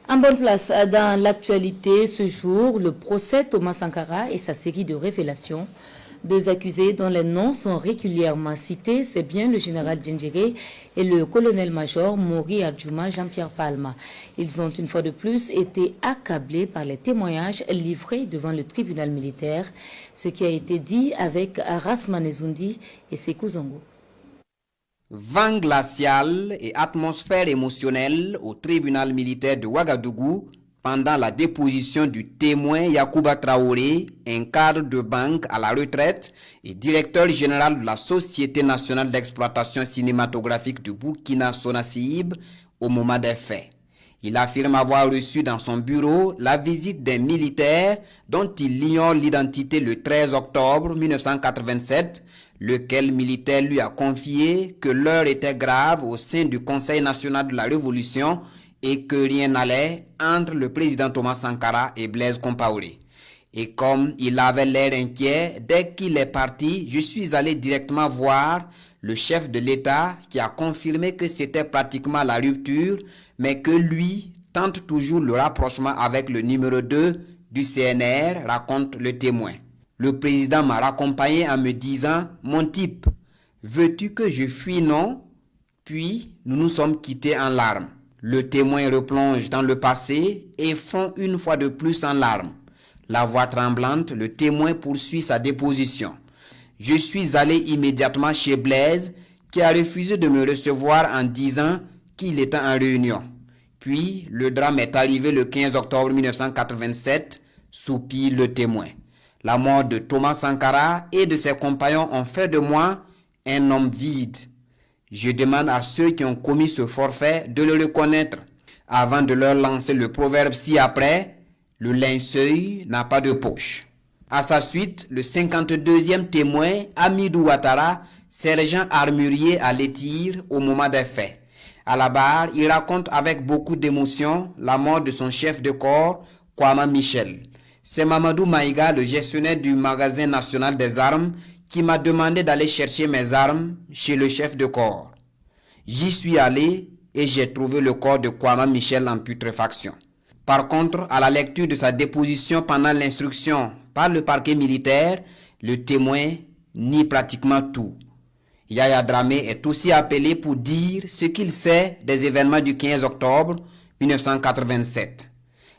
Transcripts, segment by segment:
En bonne place dans l'actualité ce jour, le procès Thomas Sankara et sa série de révélations. Deux accusés dont les noms sont régulièrement cités, c'est bien le général Djendjere et le colonel-major Mori Adjouma Jean-Pierre Palma. Ils ont une fois de plus été accablés par les témoignages livrés devant le tribunal militaire, ce qui a été dit avec Rasmane Zoundi et Sekou Zongo. Vent glacial et atmosphère émotionnelle au tribunal militaire de Ouagadougou pendant la déposition du témoin Yacouba Traoré, un cadre de banque à la retraite et directeur général de la Société nationale d'exploitation cinématographique du Burkina Sonacib au moment des faits. Il affirme avoir reçu dans son bureau la visite d'un militaire dont il ignore l'identité le 13 octobre 1987, lequel militaire lui a confié que l'heure était grave au sein du Conseil national de la Révolution et que rien n'allait entre le président Thomas Sankara et Blaise Compaoré. Et comme il avait l'air inquiet, dès qu'il est parti, je suis allé directement voir le chef de l'État qui a confirmé que c'était pratiquement la rupture, mais que lui tente toujours le rapprochement avec le numéro 2 du CNR, raconte le témoin. Le président m'a raccompagné en me disant « Mon type, veux-tu que je fuis, non ?» Puis nous nous sommes quittés en larmes. Le témoin replonge dans le passé et fond une fois de plus en larmes. La voix tremblante, le témoin poursuit sa déposition. Je suis allé immédiatement chez Blaise qui a refusé de me recevoir en disant qu'il était en réunion. Puis le drame est arrivé le 15 octobre 1987, soupire le témoin. La mort de Thomas Sankara et de ses compagnons ont fait de moi un homme vide. Je demande à ceux qui ont commis ce forfait de le reconnaître avant de leur lancer le proverbe ci-après, le linceuil n'a pas de poche. À sa suite, le 52e témoin, Amidou Ouattara, sergent armurier à l'Étire au moment des faits. À la barre, il raconte avec beaucoup d'émotion la mort de son chef de corps, Kwama Michel. C'est Mamadou Maïga, le gestionnaire du magasin national des armes, qui m'a demandé d'aller chercher mes armes chez le chef de corps. J'y suis allé et j'ai trouvé le corps de Kwama Michel en putréfaction. Par contre, à la lecture de sa déposition pendant l'instruction par le parquet militaire, le témoin nie pratiquement tout. Yaya Dramé est aussi appelé pour dire ce qu'il sait des événements du 15 octobre 1987.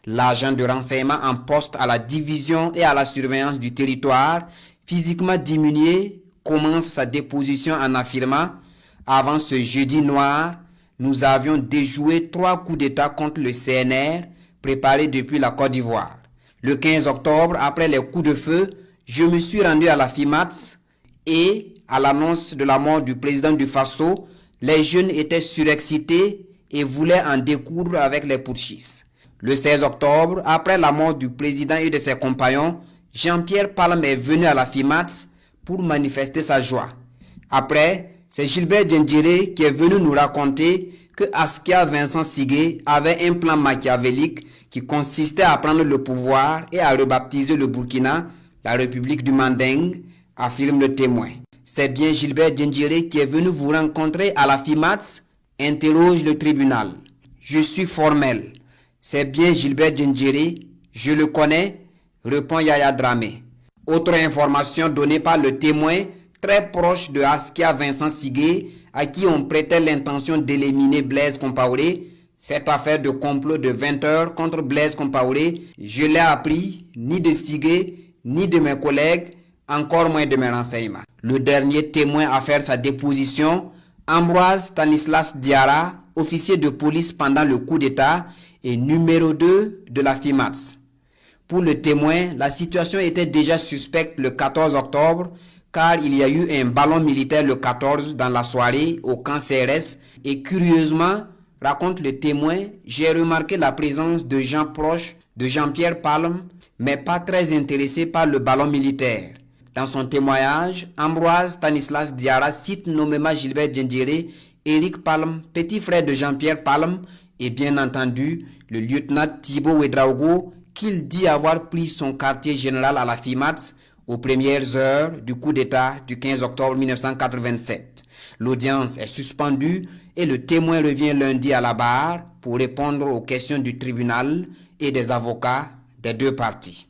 L'agent de renseignement en poste à la division et à la surveillance du territoire, physiquement diminué, commence sa déposition en affirmant « Avant ce jeudi noir, nous avions déjoué 3 coups d'État contre le CNR préparés depuis la Côte d'Ivoire. Le 15 octobre, après les coups de feu, je me suis rendu à la FIMATS et, à l'annonce de la mort du président du Faso, les jeunes étaient surexcités et voulaient en découdre avec les putschistes. Le 16 octobre, après la mort du président et de ses compagnons, Jean-Pierre Palme est venu à la FIMATS pour manifester sa joie. Après, c'est Gilbert Djendjere qui est venu nous raconter que Askia Vincent Sigué avait un plan machiavélique qui consistait à prendre le pouvoir et à rebaptiser le Burkina, la République du Manding, affirme le témoin. C'est bien Gilbert Djendjere qui est venu vous rencontrer à la FIMATS, interroge le tribunal. Je suis formel. C'est bien Gilbert Djendjere, je le connais, répond Yaya Dramé. Autre information donnée par le témoin, très proche de Askia Vincent Sigué, à qui on prêtait l'intention d'éliminer Blaise Compaoré, cette affaire de complot de 20 heures contre Blaise Compaoré, je l'ai appris ni de Sigué, ni de mes collègues, encore moins de mes renseignements. Le dernier témoin à faire sa déposition, Ambroise Stanislas Diarra, officier de police pendant le coup d'État et numéro 2 de la FIMATS. Pour le témoin, la situation était déjà suspecte le 14 octobre car il y a eu un ballon militaire le 14 dans la soirée au camp CRS et curieusement, raconte le témoin, j'ai remarqué la présence de gens proches de Jean-Pierre Palme mais pas très intéressés par le ballon militaire. Dans son témoignage, Ambroise Stanislas Diarra cite nommément Gilbert Djendjere, Éric Palme, petit frère de Jean-Pierre Palme et bien entendu le lieutenant Thibaut Ouédraogo qu'il dit avoir pris son quartier général à la FIMATS aux premières heures du coup d'État du 15 octobre 1987. L'audience est suspendue et le témoin revient lundi à la barre pour pour répondre aux questions du tribunal et des avocats des deux parties.